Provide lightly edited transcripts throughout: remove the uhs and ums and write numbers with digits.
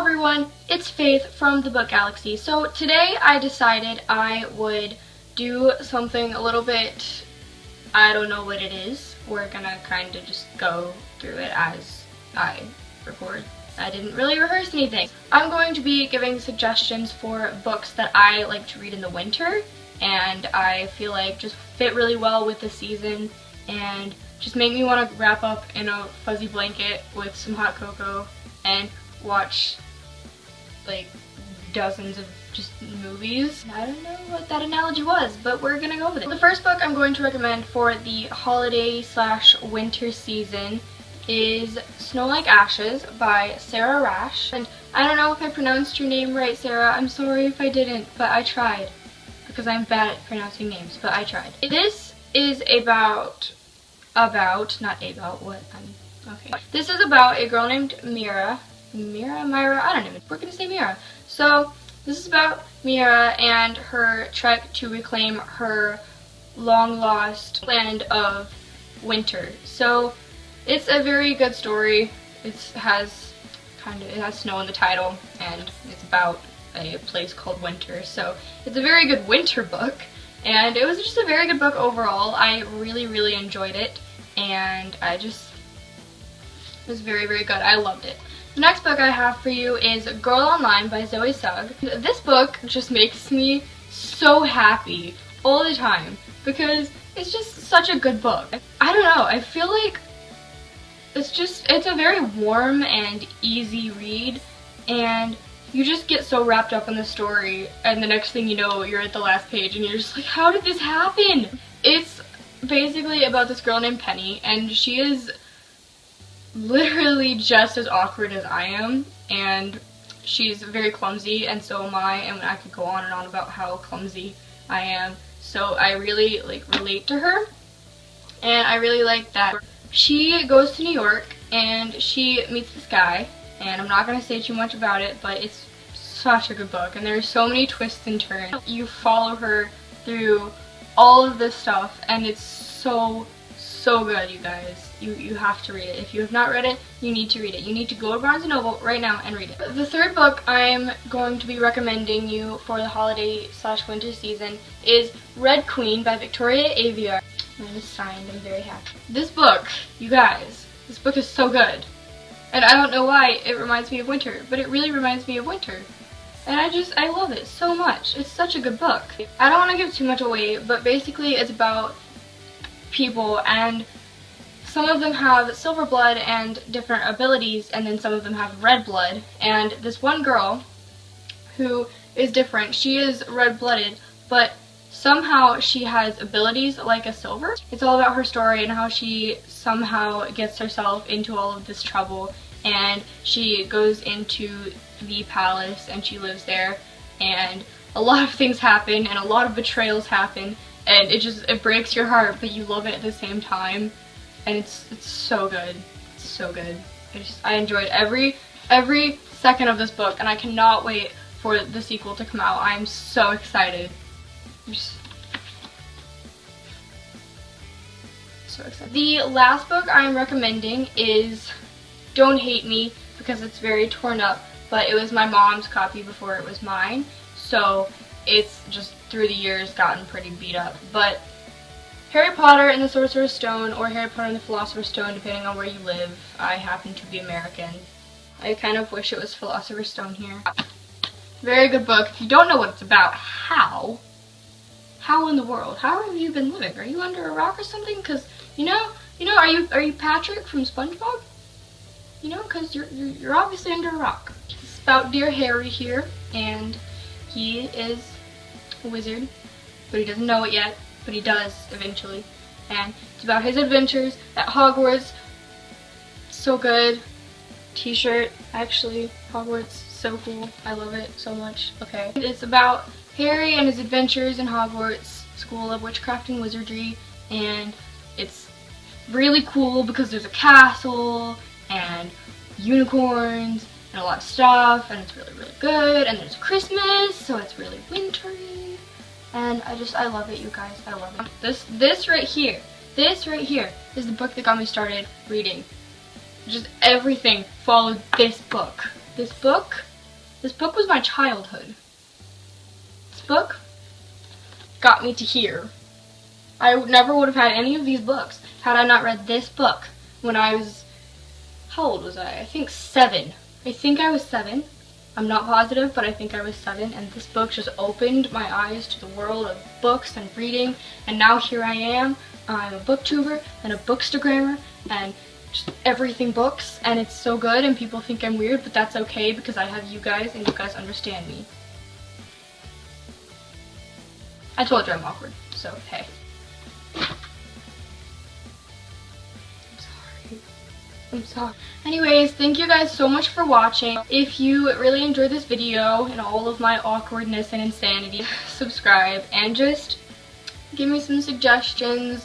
everyone, it's Faith from the Book Galaxy. So today I decided I would do something a little bit, I don't know what it is. We're gonna kind of just go through it as I record. I didn't really rehearse anything. I'm going to be giving suggestions for books that I like to read in the winter and I feel like just fit really well with the season and just make me want to wrap up in a fuzzy blanket with some hot cocoa and watch like dozens of just movies. I don't know what that analogy was, but we're gonna go with it. The first book I'm going to recommend for the holiday/winter season is Snow Like Ashes by Sarah Rash. And I don't know if I pronounced your name right, Sarah. I'm sorry if I didn't, but I tried. Because I'm bad at pronouncing names, but I tried. This is This is about a girl named Myra, I don't know, we're gonna say Myra. So, this is about Myra and her trek to reclaim her long-lost land of winter. So, it's a very good story. It has snow in the title, and it's about a place called Winter. So, it's a very good winter book, and it was just a very good book overall. I really, really enjoyed it, and it was very, very good. I loved it. The next book I have for you is Girl Online by Zoe Sugg. This book just makes me so happy all the time because it's just such a good book. I don't know, I feel like it's a very warm and easy read and you just get so wrapped up in the story and the next thing you know you're at the last page and you're just like, how did this happen? It's basically about this girl named Penny and she is literally just as awkward as I am, and she's very clumsy, and so am I, and I could go on and on about how clumsy I am, so I really relate to her, and I really like that. She goes to New York, and she meets this guy, and I'm not going to say too much about it, but it's such a good book, and there's so many twists and turns. You follow her through all of this stuff, and it's so good, you guys. You have to read it. If you have not read it, you need to read it. You need to go to Barnes & Noble right now and read it. The third book I'm going to be recommending you for the holiday/winter season is Red Queen by Victoria Aveyard. Mine is signed. I'm very happy. This book, you guys, this book is so good. And I don't know why it reminds me of winter, but it really reminds me of winter. And I love it so much. It's such a good book. I don't want to give too much away, but basically it's about people, and some of them have silver blood and different abilities, and then some of them have red blood. And this one girl who is different, she is red-blooded, but somehow she has abilities like a silver. It's all about her story and how she somehow gets herself into all of this trouble, and she goes into the palace and she lives there, and a lot of things happen and a lot of betrayals happen, and it breaks your heart, but you love it at the same time, and it's so good. It's so good. I enjoyed every second of this book, and I cannot wait for the sequel to come out. I'm so excited. I'm just so excited. The last book I'm recommending is Don't Hate Me, because it's very torn up, but it was my mom's copy before it was mine, so it's just through the years gotten pretty beat up. But Harry Potter and the Sorcerer's Stone, or Harry Potter and the Philosopher's Stone, depending on where you live. I happen to be American. I kind of wish it was Philosopher's Stone here. Very good book. If you don't know what it's about, how in the world? How have you been living? Are you under a rock or something? Because you know, are you Patrick from SpongeBob? You know, because you're obviously under a rock. It's about Dear Harry here, and he is a wizard, but he doesn't know it yet, but he does eventually. And it's about his adventures at Hogwarts. So good. T-shirt, actually, Hogwarts, so cool. I love it so much. Okay. It's about Harry and his adventures in Hogwarts School of Witchcraft and Wizardry, and it's really cool because there's a castle and unicorns and a lot of stuff, and it's really, really good, and there's Christmas, so it's really wintry, and I love it, you guys. I love it. This right here is the book that got me started reading. Just everything followed this book. This book This book was my childhood. This book got me to here. I never would have had any of these books had I not read this book when I was, how old was I? I think 7. I think I was 7. I'm not positive, but I think I was 7, and this book just opened my eyes to the world of books and reading, and now here I am. I'm a booktuber and a bookstagrammer and just everything books, and it's so good, and people think I'm weird, but that's okay because I have you guys and you guys understand me. I told you I'm awkward, so hey. I'm sorry. Anyways, thank you guys so much for watching. If you really enjoyed this video and all of my awkwardness and insanity, subscribe and just give me some suggestions.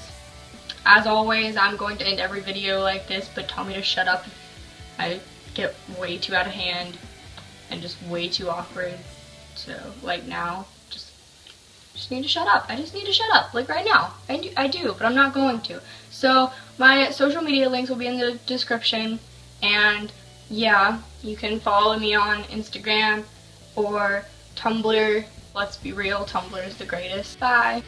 As always, I'm going to end every video like this, but tell me to shut up. I get way too out of hand and just way too awkward. So, like now, just need to shut up. I just need to shut up, like right now. I do, but I'm not going to. So, my social media links will be in the description, and yeah, you can follow me on Instagram or Tumblr. Let's be real, Tumblr is the greatest. Bye!